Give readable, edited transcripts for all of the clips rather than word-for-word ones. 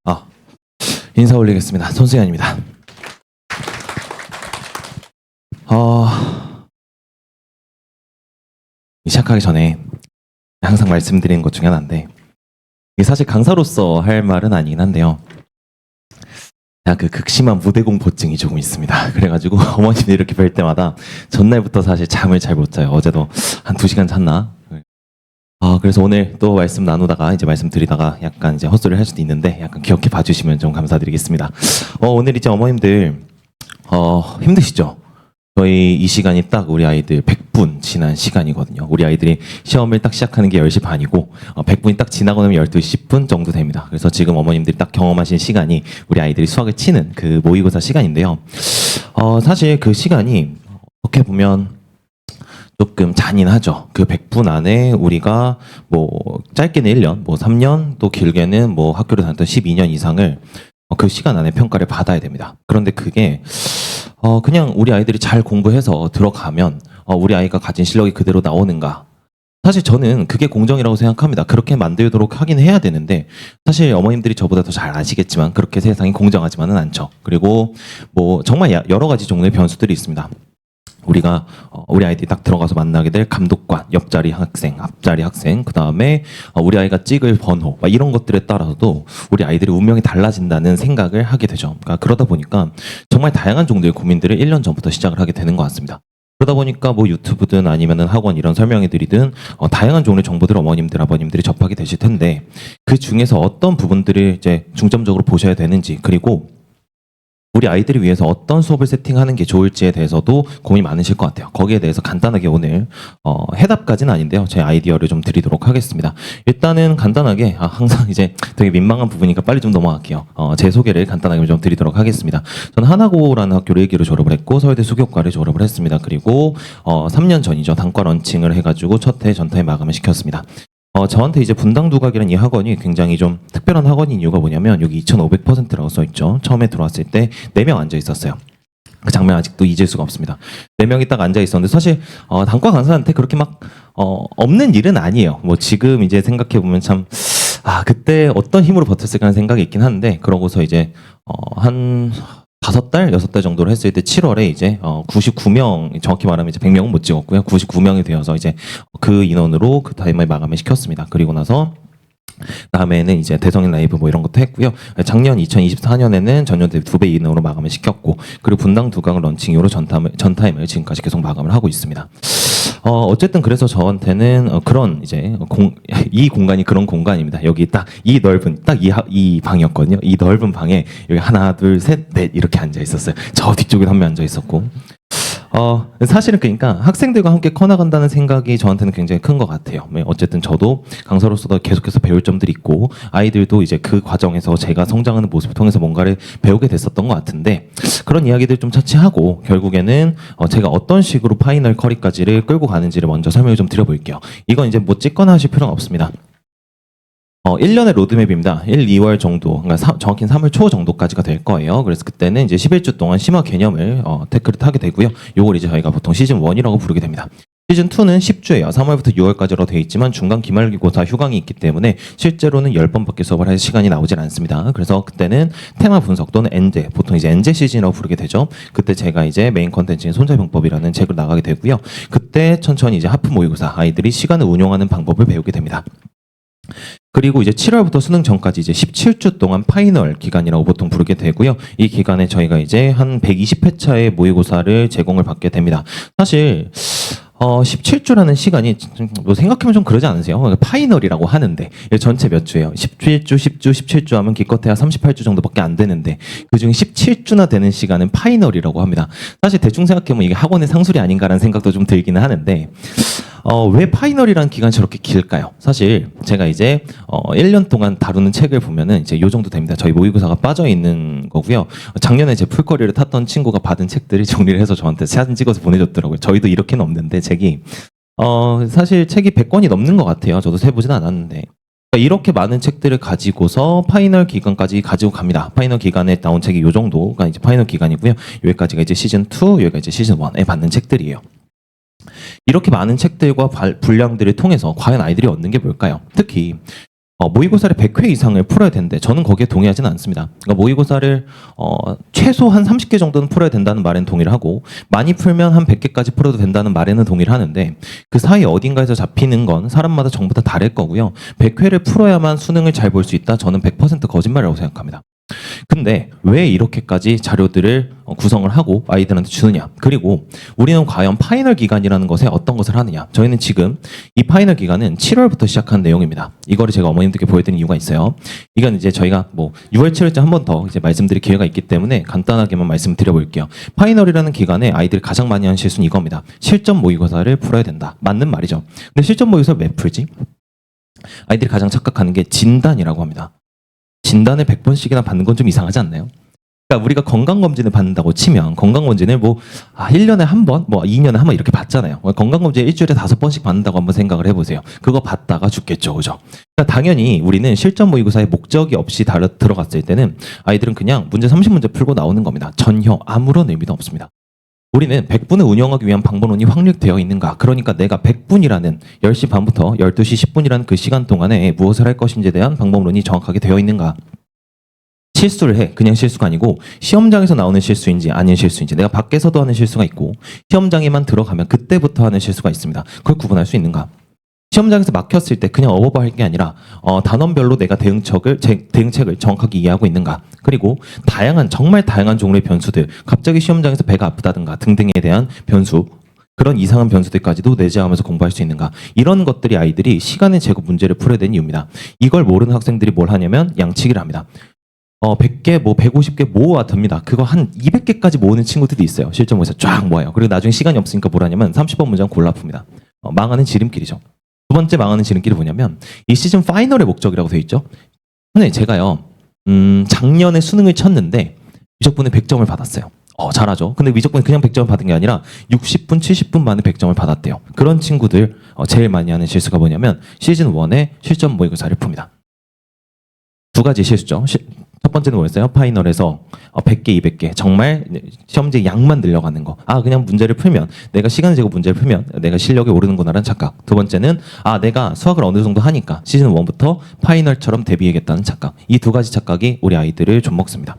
아, 인사 올리겠습니다. 손승현입니다. 시작하기 전에 항상 말씀드리는 것 중에 하나인데, 이게 사실 강사로서 할 말은 아니긴 한데요. 제가 그 극심한 무대 공포증이 조금 있습니다. 그래가지고 어머님이 이렇게 뵐 때마다 전날부터 사실 잠을 잘 못 자요. 어제도 한 2시간 잤나? 그래서 오늘 또 말씀 나누다가 이제 말씀드리다가 약간 이제 헛소리를 할 수도 있는데 약간 기억해 봐주시면 좀 감사드리겠습니다. 오늘 이제 어머님들 힘드시죠? 저희 이 시간이 딱 우리 아이들 100분 지난 시간이거든요. 우리 아이들이 시험을 딱 시작하는 게 10시 반이고 100분이 딱 지나고 나면 12시 10분 정도 됩니다. 그래서 지금 어머님들이 딱 경험하신 시간이 우리 아이들이 수학을 치는 그 모의고사 시간인데요. 사실 그 시간이 어떻게 보면 조금 잔인하죠. 그 100분 안에 우리가 뭐 짧게는 1년, 뭐 3년, 또 길게는 뭐 학교를 다녔던 12년 이상을 그 시간 안에 평가를 받아야 됩니다. 그런데 그게 그냥 우리 아이들이 잘 공부해서 들어가면 우리 아이가 가진 실력이 그대로 나오는가? 사실 저는 그게 공정이라고 생각합니다. 그렇게 만들도록 하긴 해야 되는데 사실 어머님들이 저보다 더 잘 아시겠지만 그렇게 세상이 공정하지만은 않죠. 그리고 뭐 정말 여러 가지 종류의 변수들이 있습니다. 우리가 우리 아이들이 딱 들어가서 만나게 될 감독관, 옆자리 학생, 앞자리 학생, 그 다음에 우리 아이가 찍을 번호, 이런 것들에 따라서도 우리 아이들의 운명이 달라진다는 생각을 하게 되죠. 그러니까 그러다 보니까 정말 다양한 종류의 고민들을 1년 전부터 시작을 하게 되는 것 같습니다. 그러다 보니까 뭐 유튜브든 아니면은 학원 이런 설명회들이든 다양한 종류의 정보들을 어머님들, 아버님들이 접하게 되실 텐데 그 중에서 어떤 부분들을 이제 중점적으로 보셔야 되는지, 그리고 우리 아이들을 위해서 어떤 수업을 세팅하는 게 좋을지에 대해서도 고민이 많으실 것 같아요. 거기에 대해서 간단하게 오늘 해답까지는 아닌데요. 제 아이디어를 좀 드리도록 하겠습니다. 일단은 간단하게 항상 이제 되게 민망한 부분이니까 빨리 좀 넘어갈게요. 제 소개를 간단하게 좀 드리도록 하겠습니다. 저는 하나고라는 학교를 1기로 졸업을 했고 서울대 수교과를 졸업을 했습니다. 그리고 3년 전이죠. 단과 런칭을 해가지고 첫 해 전타에 마감을 시켰습니다. 저한테 이제 분당 두각이라는 이 학원이 굉장히 좀 특별한 학원인 이유가 뭐냐면 여기 2500%라고 써있죠. 처음에 들어왔을 때 4명 앉아 있었어요. 그 장면 아직도 잊을 수가 없습니다. 4명이 딱 앉아 있었는데 사실 단과 강사한테 그렇게 막 없는 일은 아니에요. 뭐 지금 이제 생각해 보면 참 그때 어떤 힘으로 버텼을까 하는 생각이 있긴 한데, 그러고서 이제 한 5달, 6달 정도를 했을 때 7월에 이제 99명, 정확히 말하면 이제 100명은 못 찍었고요. 99명이 되어서 이제 그 인원으로 그 타임을 마감을 시켰습니다. 그리고 나서 다음에는 이제 대성인 라이브 뭐 이런 것도 했고요. 작년 2024년에는 전년대 2배 인원으로 마감을 시켰고, 그리고 분당 두각을 런칭 이후로 전타임을 지금까지 계속 마감을 하고 있습니다. 어쨌든 그래서 저한테는 그런 이제 이 공간이 그런 공간입니다. 여기 딱 이 넓은 이 방이었거든요. 이 넓은 방에 여기 하나, 둘, 셋, 넷 이렇게 앉아 있었어요. 저 뒤쪽에 한 명 앉아 있었고. 사실은 그러니까 학생들과 함께 커나간다는 생각이 저한테는 굉장히 큰 것 같아요. 어쨌든 저도 강사로서도 계속해서 배울 점들이 있고 아이들도 이제 그 과정에서 제가 성장하는 모습을 통해서 뭔가를 배우게 됐었던 것 같은데, 그런 이야기들 좀 차치하고 결국에는 제가 어떤 식으로 파이널 커리까지를 끌고 가는지를 먼저 설명을 좀 드려볼게요. 이건 이제 뭐 찍거나 하실 필요는 없습니다. 1년의 로드맵입니다. 1, 2월 정도, 그러니까 정확히는 3월 초 정도까지가 될 거예요. 그래서 그때는 이제 11주 동안 심화 개념을 태클을 타게 되고요. 요걸 이제 저희가 보통 시즌 1이라고 부르게 됩니다. 시즌 2는 10주예요. 3월부터 6월까지로 되어 있지만 중간 기말기고사 휴강이 있기 때문에 실제로는 10번밖에 수업을 할 시간이 나오질 않습니다. 그래서 그때는 테마 분석 또는 엔제, 보통 이제 엔제 시즌이라고 부르게 되죠. 그때 제가 이제 메인 컨텐츠인 손자병법이라는 책을 나가게 되고요. 그때 천천히 이제 하프 모의고사, 아이들이 시간을 운용하는 방법을 배우게 됩니다. 그리고 이제 7월부터 수능 전까지 이제 17주 동안 파이널 기간이라고 보통 부르게 되고요. 이 기간에 저희가 이제 한 120회차의 모의고사를 제공을 받게 됩니다. 사실 17주라는 시간이 뭐 생각해보면 좀 그러지 않으세요? 파이널이라고 하는데 전체 몇 주예요? 17주, 10주, 17주 하면 기껏해야 38주 정도밖에 안 되는데 그중에 17주나 되는 시간은 파이널이라고 합니다. 사실 대충 생각해보면 이게 학원의 상술이 아닌가라는 생각도 좀 들기는 하는데 왜 파이널이라는 기간이 저렇게 길까요? 사실 제가 이제 1년 동안 다루는 책을 보면은 이제 요 정도 됩니다. 저희 모의고사가 빠져 있는 거고요. 작년에 제 풀거리를 탔던 친구가 받은 책들을 정리를 해서 저한테 사진 찍어서 보내줬더라고요. 저희도 이렇게는 없는데 책이 사실 책이 100권이 넘는 것 같아요. 저도 세보진 않았는데. 이렇게 많은 책들을 가지고서 파이널 기간까지 가지고 갑니다. 파이널 기간에 나온 책이 요 정도가 이제 파이널 기간이고요. 여기까지가 이제 시즌 2, 여기가 이제 시즌 1에 받는 책들이에요. 이렇게 많은 책들과 분량들을 통해서 과연 아이들이 얻는 게 뭘까요? 특히 모의고사를 100회 이상을 풀어야 되는데 저는 거기에 동의하지는 않습니다. 그러니까 모의고사를 최소 한 30개 정도는 풀어야 된다는 말에는 동의를 하고 많이 풀면 한 100개까지 풀어도 된다는 말에는 동의를 하는데 그 사이 어딘가에서 잡히는 건 사람마다 전부 다 다를 거고요. 100회를 풀어야만 수능을 잘 볼 수 있다? 저는 100% 거짓말이라고 생각합니다. 근데 왜 이렇게까지 자료들을 구성을 하고 아이들한테 주느냐? 그리고 우리는 과연 파이널 기간이라는 것에 어떤 것을 하느냐? 저희는 지금 이 파이널 기간은 7월부터 시작한 내용입니다. 이거를 제가 어머님들께 보여드리는 이유가 있어요. 이건 이제 저희가 뭐 6월 7월째 한 번 더 이제 말씀드릴 기회가 있기 때문에 간단하게만 말씀드려볼게요. 파이널이라는 기간에 아이들이 가장 많이 하는 실수는 이겁니다. 실전 모의고사를 풀어야 된다. 맞는 말이죠. 근데 실전 모의고사를 왜 풀지? 아이들이 가장 착각하는 게 진단이라고 합니다. 진단을 100번씩이나 받는 건 좀 이상하지 않나요? 그러니까 우리가 건강검진을 받는다고 치면 건강검진을 1년에 한 번, 2년에 한 번 이렇게 받잖아요. 건강검진 일주일에 5번씩 받는다고 한번 생각을 해보세요. 그거 받다가 죽겠죠. 그죠? 그러니까 당연히 우리는 실전 모의고사에 목적이 없이 들어갔을 때는 아이들은 그냥 문제 30문제 풀고 나오는 겁니다. 전혀 아무런 의미도 없습니다. 우리는 100분을 운영하기 위한 방법론이 확립되어 있는가? 그러니까 내가 100분이라는 10시 반부터 12시 10분이라는 그 시간 동안에 무엇을 할 것인지에 대한 방법론이 정확하게 되어 있는가? 실수를 해. 그냥 실수가 아니고 시험장에서 나오는 실수인지 아닌 실수인지 내가 밖에서도 하는 실수가 있고 시험장에만 들어가면 그때부터 하는 실수가 있습니다. 그걸 구분할 수 있는가? 시험장에서 막혔을 때 그냥 어버버 할 게 아니라 단원별로 내가 대응책을 정확하게 이해하고 있는가? 그리고 정말 다양한 종류의 변수들, 갑자기 시험장에서 배가 아프다든가 등등에 대한 변수, 그런 이상한 변수들까지도 내재하면서 공부할 수 있는가? 이런 것들이 아이들이 시간의 제곱 문제를 풀어야 되는 이유입니다. 이걸 모르는 학생들이 뭘 하냐면 양치기를 합니다. 100개, 150개 모아 둡니다. 그거 한 200개까지 모으는 친구들이 있어요. 실전 모의고사 쫙 모아요. 그리고 나중에 시간이 없으니까 뭘 하냐면 30번 문제는 골라 풉니다. 망하는 지름길이죠. 두 번째 망하는 지름길이 뭐냐면 이 시즌 파이널의 목적이라고 되어 있죠. 선생님 제가요 작년에 수능을 쳤는데 위적분에 100점을 받았어요. 잘하죠. 근데 위적분에 그냥 100점을 받은 게 아니라 60분, 70분 만에 100점을 받았대요. 그런 친구들 제일 많이 하는 실수가 뭐냐면 시즌 1의 실전 모의고사를 풉니다. 두 가지 실수죠. 첫 번째는 뭐였어요? 파이널에서 100개, 200개 정말 시험지 양만 늘려가는 거. 그냥 문제를 풀면 내가 시간 재고 문제를 풀면 내가 실력이 오르는구나라는 착각. 두 번째는 내가 수학을 어느 정도 하니까 시즌 1부터 파이널처럼 대비해야겠다는 착각. 이 두 가지 착각이 우리 아이들을 좀먹습니다.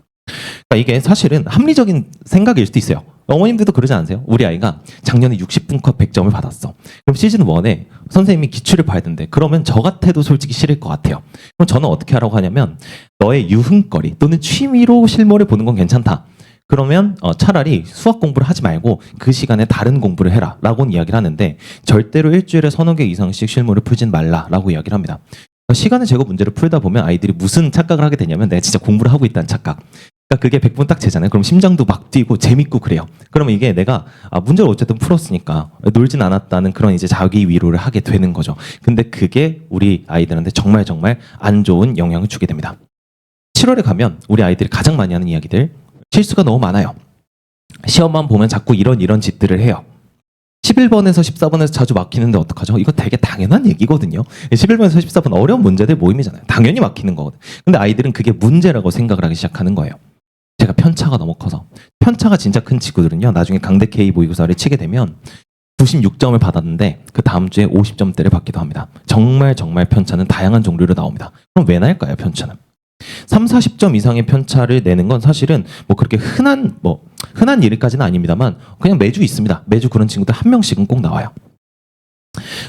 그러니까 이게 사실은 합리적인 생각일 수도 있어요. 어머님들도 그러지 않으세요? 우리 아이가 작년에 60분 컷 100점을 받았어. 그럼 시즌 1에 선생님이 기출을 봐야 되는데 그러면 저 같아도 솔직히 싫을 것 같아요. 그럼 저는 어떻게 하라고 하냐면 너의 유흥거리 또는 취미로 실물을 보는 건 괜찮다. 그러면 차라리 수학 공부를 하지 말고 그 시간에 다른 공부를 해라 라고는 이야기를 하는데 절대로 일주일에 서너 개 이상씩 실물을 풀진 말라라고 이야기를 합니다. 시간의 제곱 문제를 풀다 보면 아이들이 무슨 착각을 하게 되냐면 내가 진짜 공부를 하고 있다는 착각. 그러니까 그게 100분 딱 재잖아요. 그럼 심장도 막 뛰고 재밌고 그래요. 그러면 이게 내가 문제를 어쨌든 풀었으니까 놀진 않았다는 그런 이제 자기 위로를 하게 되는 거죠. 근데 그게 우리 아이들한테 정말 안 좋은 영향을 주게 됩니다. 7월에 가면 우리 아이들이 가장 많이 하는 이야기들, 실수가 너무 많아요. 시험만 보면 자꾸 이런 짓들을 해요. 11번에서 14번에서 자주 막히는데 어떡하죠? 이거 되게 당연한 얘기거든요. 11번에서 14번 어려운 문제들 모임이잖아요. 당연히 막히는 거거든. 근데 아이들은 그게 문제라고 생각을 하기 시작하는 거예요. 제가 편차가 너무 커서. 편차가 진짜 큰 친구들은요. 나중에 강대 K 모의고사를 치게 되면 96점을 받았는데 그 다음 주에 50점대를 받기도 합니다. 정말 편차는 다양한 종류로 나옵니다. 그럼 왜 날까요, 편차는? 3, 40점 이상의 편차를 내는 건 사실은 그렇게 흔한 일까지는 아닙니다만 그냥 매주 있습니다. 매주 그런 친구들 한 명씩은 꼭 나와요.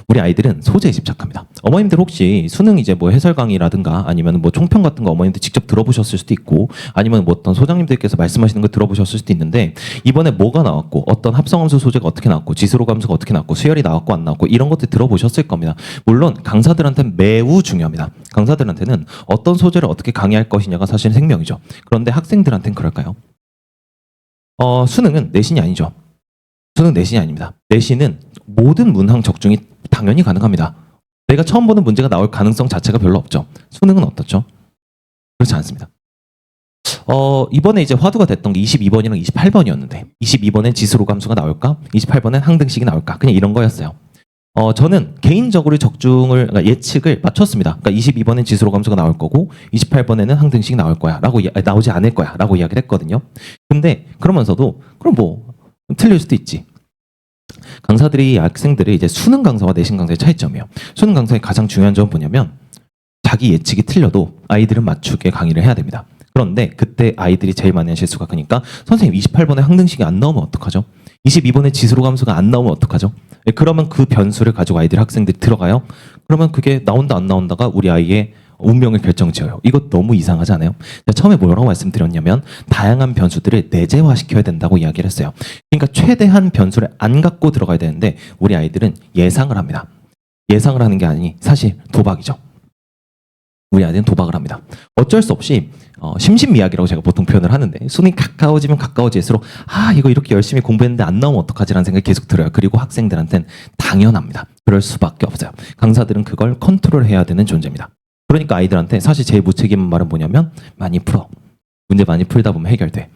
우리 아이들은 소재에 집착합니다. 어머님들 혹시 수능 이제 해설 강의라든가 아니면 총평 같은 거 어머님들 직접 들어보셨을 수도 있고 아니면 어떤 소장님들께서 말씀하시는 거 들어보셨을 수도 있는데 이번에 뭐가 나왔고 어떤 합성함수 소재가 어떻게 나왔고 지수로 감수가 어떻게 나왔고 수열이 나왔고 안 나왔고 이런 것들 들어보셨을 겁니다. 물론 강사들한테는 매우 중요합니다. 강사들한테는 어떤 소재를 어떻게 강의할 것이냐가 사실 생명이죠. 그런데 학생들한테는 그럴까요? 수능은 내신이 아니죠. 수능 내신이 아닙니다. 내신은 모든 문항 적중이 당연히 가능합니다. 내가 처음 보는 문제가 나올 가능성 자체가 별로 없죠. 수능은 어떻죠? 그렇지 않습니다. 이번에 이제 화두가 됐던 게 22번이랑 28번이었는데 22번엔 지수로 감수가 나올까? 28번엔 항등식이 나올까? 그냥 이런 거였어요. 저는 개인적으로 그러니까 예측을 맞췄습니다. 그러니까 22번엔 지수로 감수가 나올 거고 28번에는 항등식이 나올 거야 라고 나오지 않을 거야 라고 이야기를 했거든요. 근데 그러면서도 그럼 틀릴 수도 있지. 강사들이 학생들이 이제 수능 강사와 내신 강사의 차이점이에요. 수능 강사의 가장 중요한 점은 뭐냐면 자기 예측이 틀려도 아이들은 맞추게 강의를 해야 됩니다. 그런데 그때 아이들이 제일 많이 하는 실수가 그러니까 선생님 28번에 항등식이 안 나오면 어떡하죠? 22번에 지수로 함수가 안 나오면 어떡하죠? 그러면 그 변수를 가지고 아이들 학생들이 들어가요. 그러면 그게 나온다 안 나온다가 우리 아이의 운명을 결정지어요. 이거 너무 이상하지 않아요? 처음에 뭐라고 말씀드렸냐면 다양한 변수들을 내재화시켜야 된다고 이야기를 했어요. 그러니까 최대한 변수를 안 갖고 들어가야 되는데 우리 아이들은 예상을 합니다. 예상을 하는 게 아니니 사실 도박이죠. 우리 아이들은 도박을 합니다. 어쩔 수 없이 심신미약이라고 제가 보통 표현을 하는데 수능이 가까워지면 가까워질수록 이거 이렇게 열심히 공부했는데 안 나오면 어떡하지라는 생각이 계속 들어요. 그리고 학생들한테는 당연합니다. 그럴 수밖에 없어요. 강사들은 그걸 컨트롤해야 되는 존재입니다. 그러니까 아이들한테 사실 제일 무책임한 말은 뭐냐면 많이 풀어. 문제 많이 풀다 보면 해결돼.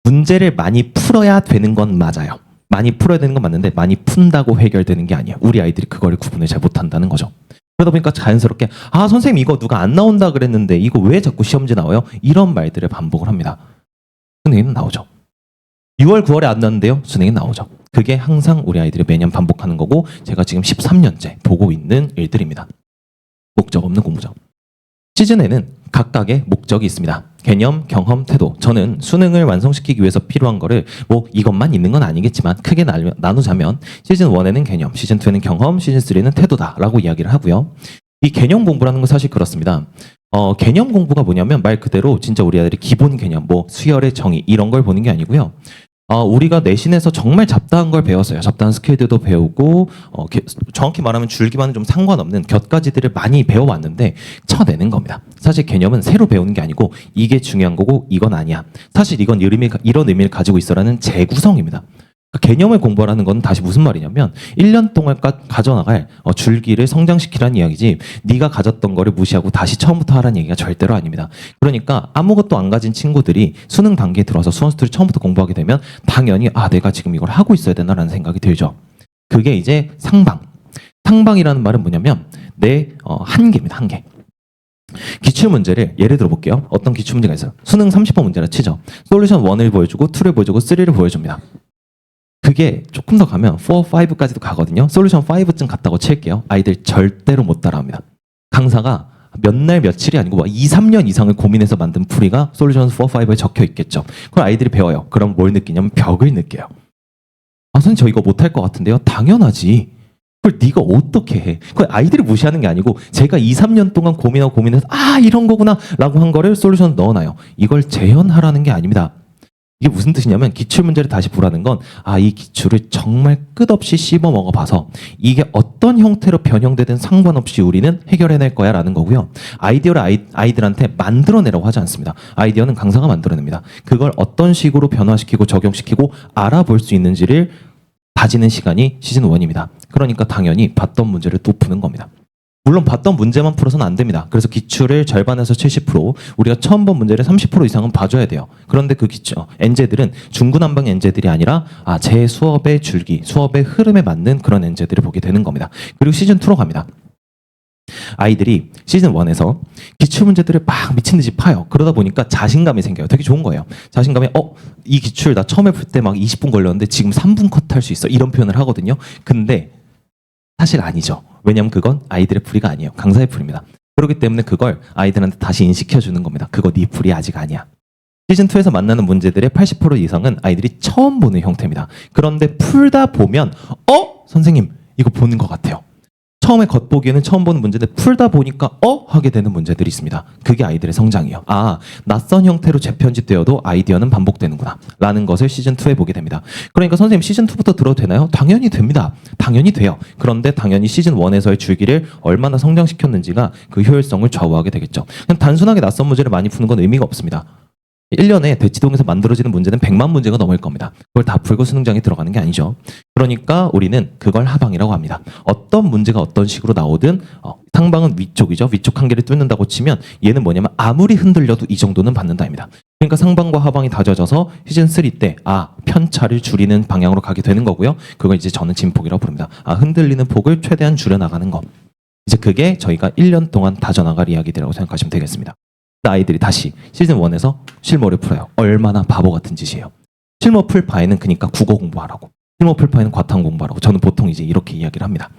문제를 많이 풀어야 되는 건 맞아요. 많이 풀어야 되는 건 맞는데 많이 푼다고 해결되는 게 아니에요. 우리 아이들이 그걸 구분을 잘 못한다는 거죠. 그러다 보니까 자연스럽게 선생님 이거 누가 안 나온다 그랬는데 이거 왜 자꾸 시험지 나와요? 이런 말들을 반복을 합니다. 수능에는 나오죠. 6월 9월에 안 나왔는데요. 수능에 나오죠. 그게 항상 우리 아이들이 매년 반복하는 거고 제가 지금 13년째 보고 있는 일들입니다. 목적 없는 공부죠. 시즌에는 각각의 목적이 있습니다. 개념, 경험, 태도. 저는 수능을 완성시키기 위해서 필요한 거를 이것만 있는 건 아니겠지만 크게 나누자면 시즌 1에는 개념, 시즌 2에는 경험, 시즌 3는 태도다라고 이야기를 하고요. 이 개념 공부라는 건 사실 그렇습니다. 개념 공부가 뭐냐면 말 그대로 진짜 우리 아이들이 기본 개념, 수열의 정의 이런 걸 보는 게 아니고요. 우리가 내신에서 정말 잡다한 걸 배웠어요. 잡다한 스킬들도 배우고 정확히 말하면 줄기와는 좀 상관없는 곁가지들을 많이 배워왔는데 쳐내는 겁니다. 사실 개념은 새로 배우는 게 아니고 이게 중요한 거고 이건 아니야. 사실 이건 이런 의미를 가지고 있어라는 재구성입니다. 개념을 공부하라는 건 다시 무슨 말이냐면 1년 동안 가져나갈 줄기를 성장시키라는 이야기지 네가 가졌던 거를 무시하고 다시 처음부터 하라는 얘기가 절대로 아닙니다. 그러니까 아무것도 안 가진 친구들이 수능 단계에 들어와서 수험스토리 처음부터 공부하게 되면 당연히 내가 지금 이걸 하고 있어야 되나라는 생각이 들죠. 그게 이제 상방. 상방이라는 말은 뭐냐면 내 한계입니다. 한계. 기출문제를 예를 들어 볼게요. 어떤 기출문제가 있어요. 수능 30번 문제라 치죠. 솔루션 1을 보여주고 2를 보여주고 3를 보여줍니다. 그게 조금 더 가면 4, 5까지도 가거든요. 솔루션 5쯤 갔다고 칠게요. 아이들 절대로 못 따라합니다. 강사가 몇 날 며칠이 아니고 2, 3년 이상을 고민해서 만든 풀이가 솔루션 4, 5에 적혀 있겠죠. 그걸 아이들이 배워요. 그럼 뭘 느끼냐면 벽을 느껴요. 선생님 저 이거 못할 것 같은데요? 당연하지. 그걸 네가 어떻게 해? 그걸 아이들이 무시하는 게 아니고 제가 2, 3년 동안 고민해서 이런 거구나 라고 한 거를 솔루션 넣어놔요. 이걸 재현하라는 게 아닙니다. 이게 무슨 뜻이냐면 기출문제를 다시 보라는 건 이 기출을 정말 끝없이 씹어 먹어봐서 이게 어떤 형태로 변형되든 상관없이 우리는 해결해낼 거야 라는 거고요. 아이디어를 아이들한테 만들어내라고 하지 않습니다. 아이디어는 강사가 만들어냅니다. 그걸 어떤 식으로 변화시키고 적용시키고 알아볼 수 있는지를 다지는 시간이 시즌 1입니다. 그러니까 당연히 봤던 문제를 또 푸는 겁니다. 물론 봤던 문제만 풀어서는 안 됩니다. 그래서 기출을 절반에서 70%, 우리가 처음 본 문제를 30% 이상은 봐줘야 돼요. 그런데 그 엔제들은 중구난방 엔제들이 아니라 제 수업의 줄기, 수업의 흐름에 맞는 그런 엔제들을 보게 되는 겁니다. 그리고 시즌 2로 갑니다. 아이들이 시즌 1에서 기출문제들을 막 미친 듯이 파요. 그러다 보니까 자신감이 생겨요. 되게 좋은 거예요. 자신감이 이 기출 나 처음에 풀 때 막 20분 걸렸는데 지금 3분 컷 할 수 있어. 이런 표현을 하거든요. 근데 사실 아니죠. 왜냐하면 그건 아이들의 풀이가 아니에요. 강사의 풀입니다. 그렇기 때문에 그걸 아이들한테 다시 인식해주는 겁니다. 그거 네 풀이 아직 아니야. 시즌2에서 만나는 문제들의 80% 이상은 아이들이 처음 보는 형태입니다. 그런데 풀다 보면 선생님 이거 보는 것 같아요. 처음에 겉보기에는 처음 보는 문제인데 풀다 보니까 하게 되는 문제들이 있습니다. 그게 아이들의 성장이에요. 낯선 형태로 재편집되어도 아이디어는 반복되는구나 라는 것을 시즌2에 보게 됩니다. 그러니까 선생님 시즌2부터 들어도 되나요? 당연히 됩니다. 당연히 돼요. 그런데 당연히 시즌1에서의 줄기를 얼마나 성장시켰는지가 그 효율성을 좌우하게 되겠죠. 그냥 단순하게 낯선 문제를 많이 푸는 건 의미가 없습니다. 1년에 대치동에서 만들어지는 문제는 100만 문제가 넘을 겁니다. 그걸 다 풀고 수능장에 들어가는 게 아니죠. 그러니까 우리는 그걸 하방이라고 합니다. 어떤 문제가 어떤 식으로 나오든 상방은 위쪽이죠. 위쪽 한계를 뚫는다고 치면 얘는 뭐냐면 아무리 흔들려도 이 정도는 받는다입니다. 그러니까 상방과 하방이 다져져서 시즌3 때 편차를 줄이는 방향으로 가게 되는 거고요. 그걸 이제 저는 진폭이라고 부릅니다. 흔들리는 폭을 최대한 줄여나가는 거. 이제 그게 저희가 1년 동안 다져나갈 이야기들이라고 생각하시면 되겠습니다. 아이들이 다시 시즌1에서 실무를 풀어요. 얼마나 바보 같은 짓이에요. 실무 풀 바에는 그러니까 국어 공부하라고. 실무 풀 바에는 과탐 공부하라고. 저는 보통 이제 이렇게 이야기를 합니다.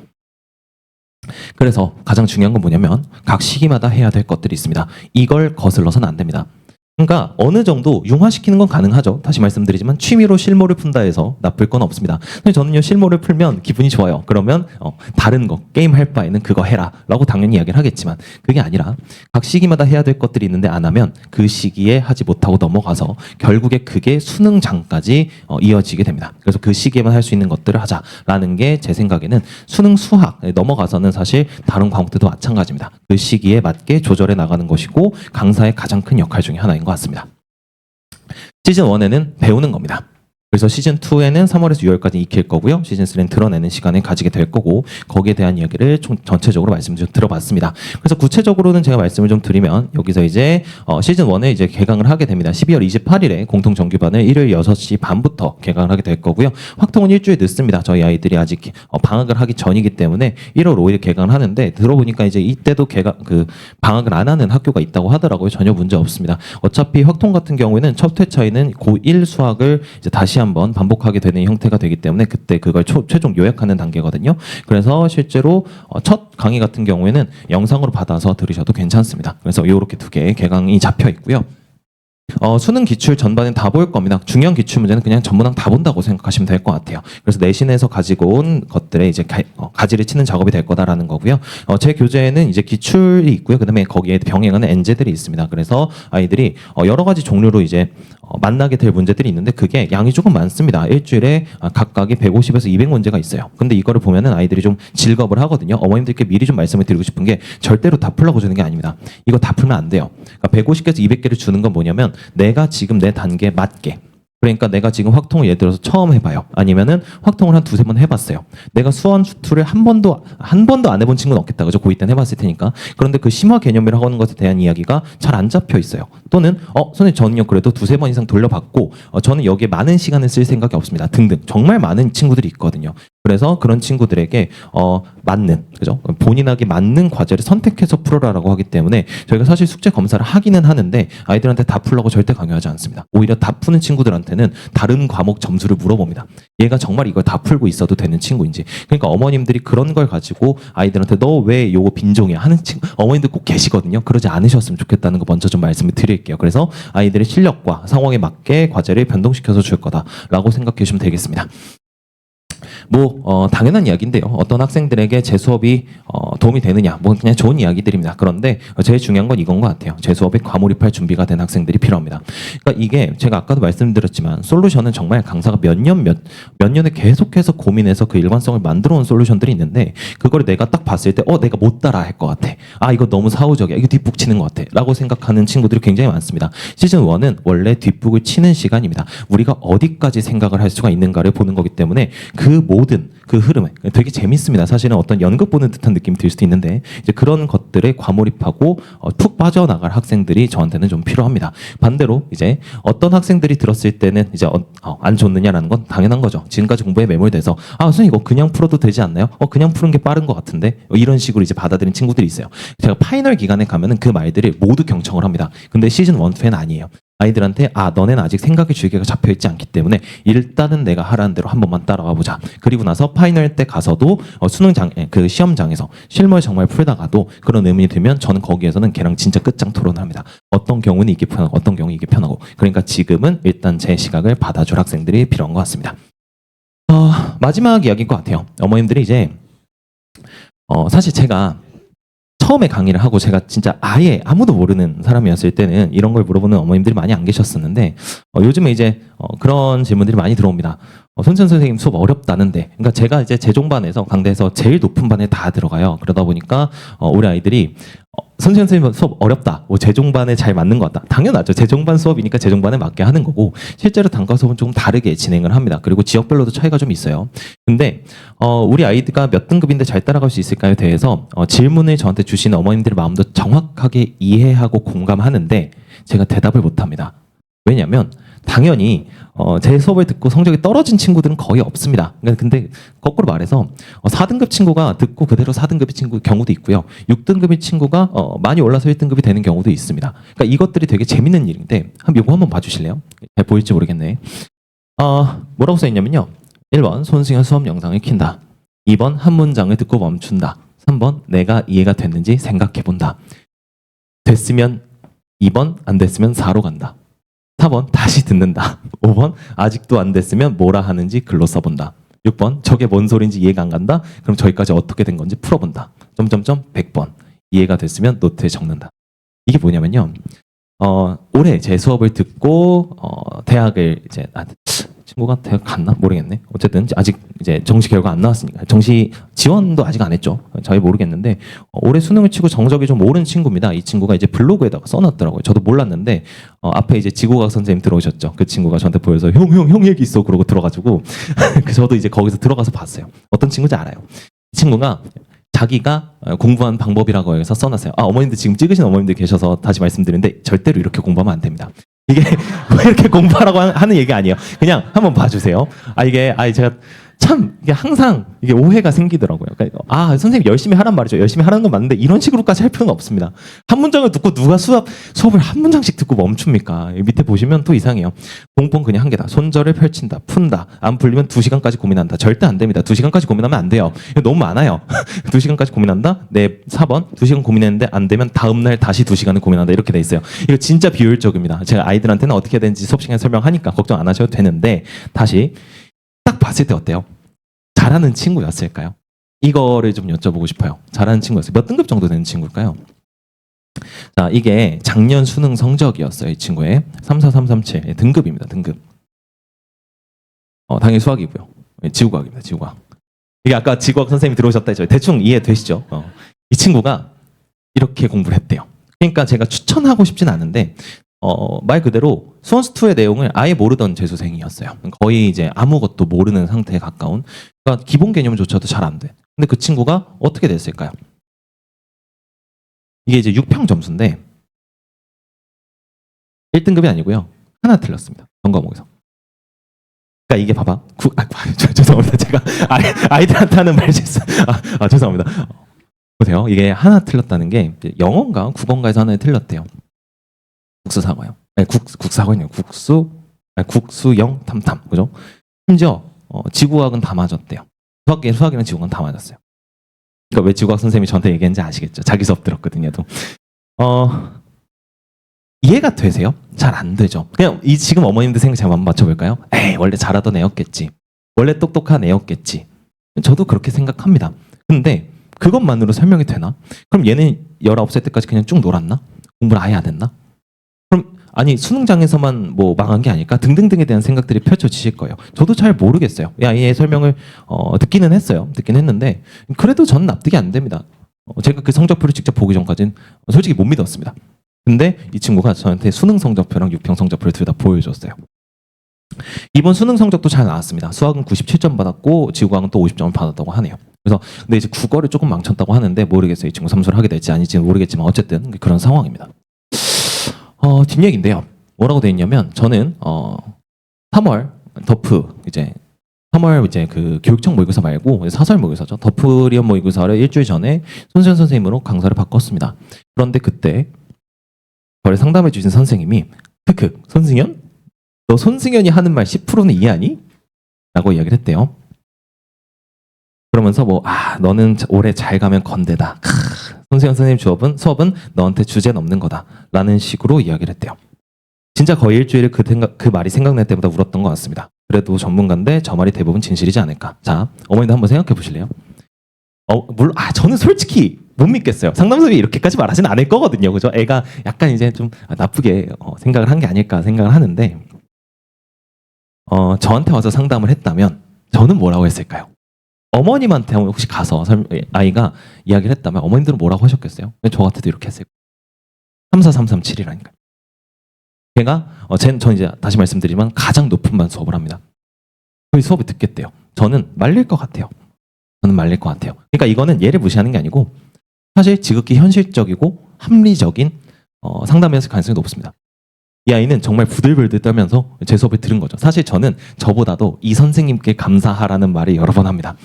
그래서 가장 중요한 건 뭐냐면 각 시기마다 해야 될 것들이 있습니다. 이걸 거슬러서는 안 됩니다. 그러니까 어느 정도 융화시키는 건 가능하죠. 다시 말씀드리지만 취미로 실무를 푼다 해서 나쁠 건 없습니다. 근데 저는요, 실무를 풀면 기분이 좋아요. 그러면 다른 거 게임 할 바에는 그거 해라 라고 당연히 이야기를 하겠지만, 그게 아니라 각 시기마다 해야 될 것들이 있는데 안 하면 그 시기에 하지 못하고 넘어가서 결국에 그게 수능장까지 이어지게 됩니다. 그래서 그 시기에만 할 수 있는 것들을 하자라는 게 제 생각에는 수능 수학에 넘어가서는 사실 다른 과목들도 마찬가지입니다. 그 시기에 맞게 조절해 나가는 것이고 강사의 가장 큰 역할 중에 하나인 것 같습니다. 시즌 1에는 배우는 겁니다. 그래서 시즌 2에는 3월에서 6월까지 익힐 거고요. 시즌 3는 드러내는 시간을 가지게 될 거고, 거기에 대한 이야기를 전체적으로 말씀을 좀 들어봤습니다. 그래서 구체적으로는 제가 말씀을 좀 드리면, 여기서 이제 시즌 1을 이제 개강을 하게 됩니다. 12월 28일에 공통 정규반을 일요일 6시 반부터 개강을 하게 될 거고요. 확통은 일주일 늦습니다. 저희 아이들이 아직 방학을 하기 전이기 때문에 1월 5일 개강을 하는데, 들어보니까 이제 이때도 방학을 안 하는 학교가 있다고 하더라고요. 전혀 문제 없습니다. 어차피 확통 같은 경우에는 첫 회 차이는 고1 수학을 이제 다시 한번 반복하게 되는 형태가 되기 때문에 그때 그걸 최종 요약하는 단계거든요. 그래서 실제로 첫 강의 같은 경우에는 영상으로 받아서 들으셔도 괜찮습니다. 그래서 이렇게 두 개의 개강이 잡혀 있고요. 수능 기출 전반은 다 볼 겁니다. 중요한 기출 문제는 그냥 전문항 다 본다고 생각하시면 될 것 같아요. 그래서 내신에서 가지고 온 것들에 이제 가지를 치는 작업이 될 거다라는 거고요. 제 교재에는 이제 기출이 있고요. 그다음에 거기에 병행하는 엔제들이 있습니다. 그래서 아이들이 여러 가지 종류로 이제 만나게 될 문제들이 있는데, 그게 양이 조금 많습니다. 일주일에 각각이 150에서 200문제가 있어요. 근데 이거를 보면은 아이들이 좀 질겁을 하거든요. 어머님들께 미리 좀 말씀을 드리고 싶은 게, 절대로 다 풀라고 주는 게 아닙니다. 이거 다 풀면 안 돼요. 그러니까 150개에서 200개를 주는 건 뭐냐면, 내가 지금 내 단계에 맞게, 그러니까 내가 지금 확통을 예를 들어서 처음 해봐요. 아니면은 확통을 한 두세 번 해봤어요. 내가 수원 수투를 한 번도 안 해본 친구는 없겠다. 그죠? 고2 때는 해봤을 테니까. 그런데 그 심화 개념이라고 하는 것에 대한 이야기가 잘 안 잡혀 있어요. 또는 선생님 저는요 그래도 두세 번 이상 돌려봤고 저는 여기에 많은 시간을 쓸 생각이 없습니다. 등등. 정말 많은 친구들이 있거든요. 그래서 그런 친구들에게 맞는, 그죠? 본인에게 맞는 과제를 선택해서 풀어라라고 하기 때문에 저희가 사실 숙제 검사를 하기는 하는데 아이들한테 다 풀라고 절대 강요하지 않습니다. 오히려 다 푸는 친구들한테는 다른 과목 점수를 물어봅니다. 얘가 정말 이걸 다 풀고 있어도 되는 친구인지. 그러니까 어머님들이 그런 걸 가지고 아이들한테 너 왜 요거 빈종이야 하는 어머님들 꼭 계시거든요. 그러지 않으셨으면 좋겠다는 거 먼저 좀 말씀을 드릴게요. 그래서 아이들의 실력과 상황에 맞게 과제를 변동시켜서 줄 거다라고 생각해 주시면 되겠습니다. 당연한 이야기인데요. 어떤 학생들에게 제 수업이 도움이 되느냐, 그냥 좋은 이야기들입니다. 그런데 제일 중요한 건 이건 것 같아요. 제 수업에 과몰입할 준비가 된 학생들이 필요합니다. 그러니까 이게 제가 아까도 말씀드렸지만 솔루션은 정말 강사가 몇 년을 계속해서 고민해서 그 일관성을 만들어 온 솔루션들이 있는데, 그걸 내가 딱 봤을 때 내가 못 따라 할 것 같아. 이거 너무 사후적이야. 이거 뒷북 치는 것 같아. 라고 생각하는 친구들이 굉장히 많습니다. 시즌 1은 원래 뒷북을 치는 시간입니다. 우리가 어디까지 생각을 할 수가 있는가를 보는 거기 때문에 그 모든 그 흐름에 되게 재밌습니다. 사실은 어떤 연극 보는 듯한 느낌이 들 수도 있는데, 이제 그런 것들에 과몰입하고 푹 빠져나갈 학생들이 저한테는 좀 필요합니다. 반대로 이제 어떤 학생들이 들었을 때는 이제 안 좋느냐라는 건 당연한 거죠. 지금까지 공부에 매몰돼서 선생님 이거 그냥 풀어도 되지 않나요? 그냥 푸는 게 빠른 것 같은데, 이런 식으로 이제 받아들인 친구들이 있어요. 제가 파이널 기간에 가면은 그 말들이 모두 경청을 합니다. 근데 시즌 1, 2는 아니에요. 아이들한테 너네는 아직 생각의 줄기가 잡혀있지 않기 때문에 일단은 내가 하라는 대로 한 번만 따라와 보자. 그리고 나서 파이널 때 가서도 수능장에 그 시험장에서 실무를 정말 풀다가도 그런 의문이 들면 저는 거기에서는 걔랑 진짜 끝장 토론을 합니다. 어떤 경우는 이게 편하고 어떤 경우는 이게 편하고. 그러니까 지금은 일단 제 시각을 받아줄 학생들이 필요한 것 같습니다. 마지막 이야기인 것 같아요. 어머님들이 이제 사실 제가 처음에 강의를 하고 제가 진짜 아예 아무도 모르는 사람이었을 때는 이런 걸 물어보는 어머님들이 많이 안 계셨었는데, 요즘에 이제 그런 질문들이 많이 들어옵니다. 손천 선생님 수업 어렵다는데. 그러니까 제가 이제 재종반에서 강대에서 제일 높은 반에 다 들어가요. 그러다 보니까 우리 아이들이 선생님 선생님 수업 어렵다. 재종반에 잘 맞는 것 같다. 당연하죠. 재종반 수업이니까 재종반에 맞게 하는 거고, 실제로 단과 수업은 조금 다르게 진행을 합니다. 그리고 지역별로도 차이가 좀 있어요. 근데 우리 아이가 몇 등급인데 잘 따라갈 수 있을까에 대해서 질문을 저한테 주시는 어머님들의 마음도 정확하게 이해하고 공감하는데 제가 대답을 못합니다. 왜냐하면 당연히 제 수업을 듣고 성적이 떨어진 친구들은 거의 없습니다. 근데 거꾸로 말해서 4등급 친구가 듣고 그대로 4등급의 친구 경우도 있고요. 6등급의 친구가 많이 올라서 1등급이 되는 경우도 있습니다. 그러니까 이것들이 되게 재밌는 일인데 이거 한번 봐주실래요? 잘 보일지 모르겠네. 뭐라고 써있냐면요. 1번 손승현 수업 영상을 킨다. 2번 한 문장을 듣고 멈춘다. 3번 내가 이해가 됐는지 생각해 본다. 됐으면 2번, 안 됐으면 4로 간다. 4번 다시 듣는다. 5번 아직도 안 됐으면 뭐라 하는지 글로 써본다. 6번 저게 뭔 소린지 이해가 안 간다. 그럼 저기까지 어떻게 된 건지 풀어본다. 점점점 100번 이해가 됐으면 노트에 적는다. 이게 뭐냐면요. 올해 제 수업을 듣고 대학을 이제 친구가 대학 갔나 모르겠네. 어쨌든 아직 이제 정시 결과 안 나왔으니까 정시 지원도 아직 안 했죠. 저희 모르겠는데 올해 수능을 치고 정적이 좀 오른 친구입니다. 이 친구가 이제 블로그에다가 써놨더라고요. 저도 몰랐는데 앞에 이제 지구과학 선생님 들어오셨죠. 그 친구가 저한테 보여서 형 얘기 있어 그러고 들어가지고 저도 이제 거기서 들어가서 봤어요. 어떤 친구인지 알아요. 이 친구가 자기가 공부한 방법이라고 해서 써놨어요. 어머님들 지금 찍으신 어머님들 계셔서 다시 말씀드리는데 절대로 이렇게 공부하면 안 됩니다. 이게 왜 이렇게 공부하라고 하는 얘기 아니에요. 그냥 한번 봐주세요. 이게 제가 참 이게 항상 이게 오해가 생기더라고요. 그러니까 선생님 열심히 하란 말이죠. 열심히 하라는 건 맞는데 이런 식으로까지 할 필요는 없습니다. 한 문장을 듣고 누가 수업을 한 문장씩 듣고 멈춥니까? 밑에 보시면 또 이상해요. 공부는 그냥 한 개다. 손절을 펼친다. 푼다. 안 풀리면 2시간까지 고민한다. 절대 안 됩니다. 2시간까지 고민하면 안 돼요. 너무 많아요. 2시간까지 고민한다. 네, 4번 2시간 고민했는데 안 되면 다음날 다시 2시간을 고민한다. 이렇게 돼 있어요. 이거 진짜 비효율적입니다. 제가 아이들한테는 어떻게 해야 되는지 수업 시간에 설명하니까 걱정 안 하셔도 되는데 다시 딱 봤을 때 어때요? 잘하는 친구였을까요? 이거를 좀 여쭤보고 싶어요. 잘하는 친구였어요. 몇 등급 정도 되는 친구일까요? 자, 이게 작년 수능 성적이었어요. 이 친구의 34337 등급입니다. 등급. 당연히 수학이고요. 지구과학입니다. 지구과학. 이게 아까 지구과학 선생님이 들어오셨다 했죠. 대충 이해되시죠? 이 친구가 이렇게 공부를 했대요. 그러니까 제가 추천하고 싶진 않은데 말 그대로 수원수2의 내용을 아예 모르던 재수생이었어요. 거의 이제 아무것도 모르는 상태에 가까운. 그러니까 기본 개념조차도 잘 안 돼. 근데 그 친구가 어떻게 됐을까요? 이게 이제 6평 점수인데 1등급이 아니고요. 하나 틀렸습니다. 전 과목에서. 그러니까 이게 봐봐. 죄송합니다. 제가 아이들한테 하는 말실수. 죄송합니다. 보세요. 이게 하나 틀렸다는 게 영어인가 국어인가에서 하나 틀렸대요. 국수사과요. 국사과요. 국수영 탐탐. 그죠? 심지어 지구과학은 다 맞았대요. 수학이랑 지구과학은 다 맞았어요. 그러니까 왜 지구과학 선생님이 저한테 얘기했는지 아시겠죠? 자기 수업 들었거든요. 이해가 되세요? 잘 안 되죠. 그냥 지금 어머님들 생각 잘 한번 맞춰볼까요? 원래 잘하던 애였겠지. 원래 똑똑한 애였겠지. 저도 그렇게 생각합니다. 근데 그것만으로 설명이 되나? 그럼 얘는 19살 때까지 그냥 쭉 놀았나? 공부를 아예 안 했나? 그럼 수능장에서만 뭐 망한 게 아닐까? 등등등에 대한 생각들이 펼쳐지실 거예요. 저도 잘 모르겠어요. 얘의 설명을 듣기는 했어요. 듣긴 했는데 그래도 전 납득이 안 됩니다. 제가 그 성적표를 직접 보기 전까지는 솔직히 못 믿었습니다. 근데 이 친구가 저한테 수능 성적표랑 6평 성적표를 둘 다 보여줬어요. 이번 수능 성적도 잘 나왔습니다. 수학은 97점 받았고 지구과학은 또 50점을 받았다고 하네요. 그래서 근데 이제 국어를 조금 망쳤다고 하는데 모르겠어요. 이 친구 삼수를 하게 될지 아닐지는 모르겠지만 어쨌든 그런 상황입니다. 뒷얘기인데요. 뭐라고 되어 있냐면 저는 3월 더프 이제 3월 이제 그 교육청 모의고사 말고 사설 모의고사죠. 더프리언 모의고사를 일주일 전에 손수현 선생님으로 강사를 바꿨습니다. 그런데 그때 저를 상담해 주신 선생님이 손승현? 너 손승현이 하는 말 10%는 이해하니? 라고 이야기를 했대요. 그러면서 너는 올해 잘 가면 건대다. 손승현 선생님 수업은 너한테 주제는 없는 거다. 라는 식으로 이야기를 했대요. 진짜 거의 일주일을 그 말이 생각날 때마다 울었던 것 같습니다. 그래도 전문가인데 저 말이 대부분 진실이지 않을까. 자, 어머니도 한번 생각해 보실래요? 물론 저는 솔직히 못 믿겠어요. 상담소에 이렇게까지 말하지는 않을 거거든요. 그죠? 애가 약간 이제 좀 나쁘게 생각을 한 게 아닐까 생각을 하는데 저한테 와서 상담을 했다면 저는 뭐라고 했을까요? 어머님한테 혹시 가서 아이가 이야기를 했다면 어머님들은 뭐라고 하셨겠어요? 저 같아도 이렇게 했을 거예요. 34337이라니까요. 걔가 전 이제 다시 말씀드리지만 가장 높은 반 수업을 합니다. 저희 수업을 듣겠대요. 저는 말릴 것 같아요. 그러니까 이거는 얘를 무시하는 게 아니고 사실 지극히 현실적이고 합리적인 상담이었을 가능성이 높습니다. 이 아이는 정말 부들부들 떨면서 제 수업을 들은 거죠. 사실 저는 저보다도 이 선생님께 감사하라는 말을 여러 번 합니다.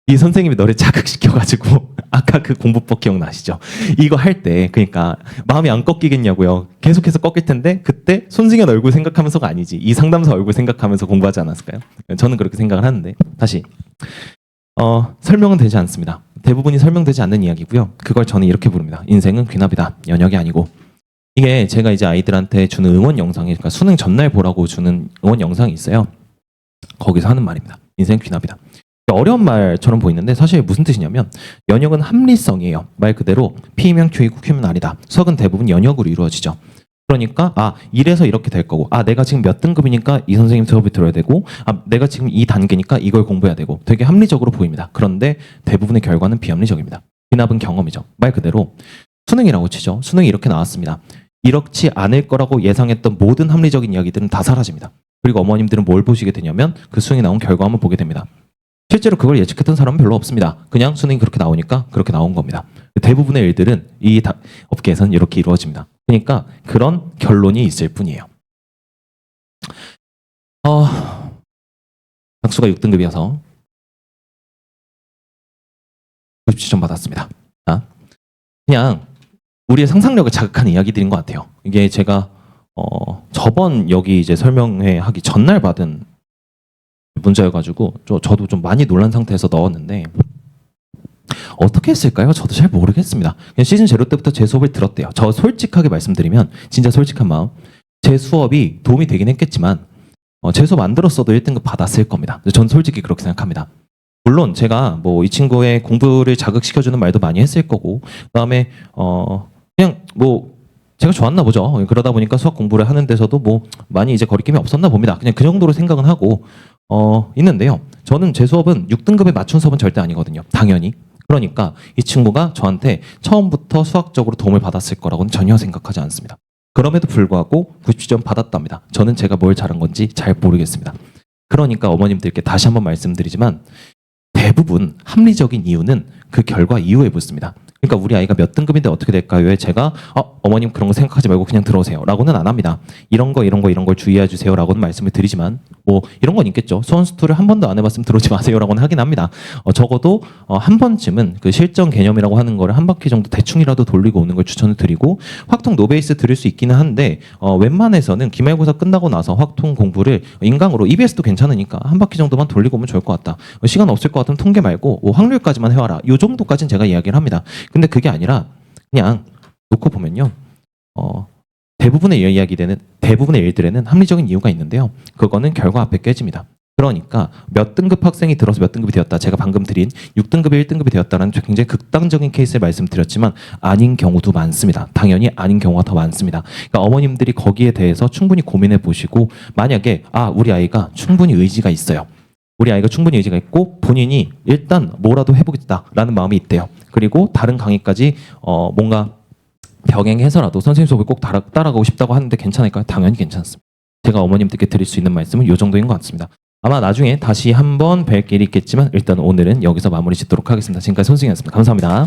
이 선생님이 너를 자극시켜가지고 아까 그 공부법 기억나시죠? 이거 할 때 그러니까 마음이 안 꺾이겠냐고요. 계속해서 꺾일 텐데 그때 손승현 얼굴 생각하면서가 아니지 이 상담사 얼굴 생각하면서 공부하지 않았을까요? 저는 그렇게 생각을 하는데 다시 설명은 되지 않습니다. 대부분이 설명되지 않는 이야기고요. 그걸 저는 이렇게 부릅니다. 인생은 귀납이다. 연역이 아니고. 이게 제가 이제 아이들한테 주는 응원 영상이, 그러니까 수능 전날 보라고 주는 응원 영상이 있어요. 거기서 하는 말입니다. 인생은 귀납이다. 어려운 말처럼 보이는데 사실 무슨 뜻이냐면 연역은 합리성이에요. 말 그대로 P면 Q이고 Q면 R이다. 수학은 대부분 연역으로 이루어지죠. 그러니까 이래서 이렇게 될 거고, 내가 지금 몇 등급이니까 이 선생님 수업을 들어야 되고, 내가 지금 이 단계니까 이걸 공부해야 되고, 되게 합리적으로 보입니다. 그런데 대부분의 결과는 비합리적입니다. 귀납은 경험이죠. 말 그대로 수능이라고 치죠. 수능이 이렇게 나왔습니다. 이렇지 않을 거라고 예상했던 모든 합리적인 이야기들은 다 사라집니다. 그리고 어머님들은 뭘 보시게 되냐면 그 수능이 나온 결과만 보게 됩니다. 실제로 그걸 예측했던 사람은 별로 없습니다. 그냥 수능이 그렇게 나오니까 그렇게 나온 겁니다. 대부분의 일들은 이 업계에서는 이렇게 이루어집니다. 그러니까 그런 결론이 있을 뿐이에요. 학수가 6등급이어서 90점 받았습니다. 그냥 우리의 상상력을 자극하는 이야기들인 것 같아요. 이게 제가 저번 여기 이제 설명회 하기 전날 받은 문자여가지고 저도 좀 많이 놀란 상태에서 넣었는데 어떻게 했을까요? 저도 잘 모르겠습니다. 그냥 시즌 제로 때부터 제 수업을 들었대요. 저 솔직하게 말씀드리면 진짜 솔직한 마음, 제 수업이 도움이 되긴 했겠지만 제 수업 안 들었어도 1등급 받았을 겁니다. 전 솔직히 그렇게 생각합니다. 물론 제가 뭐 이 친구의 공부를 자극시켜주는 말도 많이 했을 거고, 그다음에 그냥 뭐 제가 좋았나 보죠. 그러다 보니까 수학 공부를 하는 데서도 뭐 많이 이제 거리낌이 없었나 봅니다. 그냥 그 정도로 생각은 하고 있는데요. 저는 제 수업은 6등급에 맞춘 수업은 절대 아니거든요. 당연히. 그러니까 이 친구가 저한테 처음부터 수학적으로 도움을 받았을 거라고는 전혀 생각하지 않습니다. 그럼에도 불구하고 90점 받았답니다. 저는 제가 뭘 잘한 건지 잘 모르겠습니다. 그러니까 어머님들께 다시 한번 말씀드리지만 대부분 합리적인 이유는 그 결과 이후에 묻습니다. 그러니까 우리 아이가 몇 등급인데 어떻게 될까요?에 제가 어머님 그런 거 생각하지 말고 그냥 들어오세요 라고는 안 합니다. 이런 걸 주의해 주세요 라고는 말씀을 드리지만 뭐 이런 건 있겠죠. 수원수투를 한 번도 안 해봤으면 들어오지 마세요 라고는 하긴 합니다. 적어도 한 번쯤은 그 실전 개념이라고 하는 거를 한 바퀴 정도 대충이라도 돌리고 오는 걸 추천을 드리고, 확통 노베이스 들을 수 있기는 한데 웬만해서는 기말고사 끝나고 나서 확통 공부를 인강으로 EBS도 괜찮으니까 한 바퀴 정도만 돌리고 오면 좋을 것 같다. 시간 없을 것 같으면 통계 말고 확률까지만 해와라. 이 정도까지는 제가 이야기를 합니다. 근데 그게 아니라 그냥 놓고 보면요, 대부분의 일들에는 합리적인 이유가 있는데요. 그거는 결과 앞에 깨집니다. 그러니까 몇 등급 학생이 들어서 몇 등급이 되었다. 제가 방금 드린 6등급이 1등급이 되었다는 굉장히 극단적인 케이스를 말씀드렸지만 아닌 경우도 많습니다. 당연히 아닌 경우가 더 많습니다. 그러니까 어머님들이 거기에 대해서 충분히 고민해 보시고, 만약에 우리 아이가 충분히 의지가 있어요. 우리 아이가 충분히 의지가 있고 본인이 일단 뭐라도 해보겠다라는 마음이 있대요. 그리고 다른 강의까지 뭔가 병행해서라도 선생님 수업을 꼭 따라가고 싶다고 하는데 괜찮을까요? 당연히 괜찮습니다. 제가 어머님들께 드릴 수 있는 말씀은 이 정도인 것 같습니다. 아마 나중에 다시 한번 뵐 일이 있겠지만 일단 오늘은 여기서 마무리 짓도록 하겠습니다. 지금까지 손승이었습니다. 감사합니다.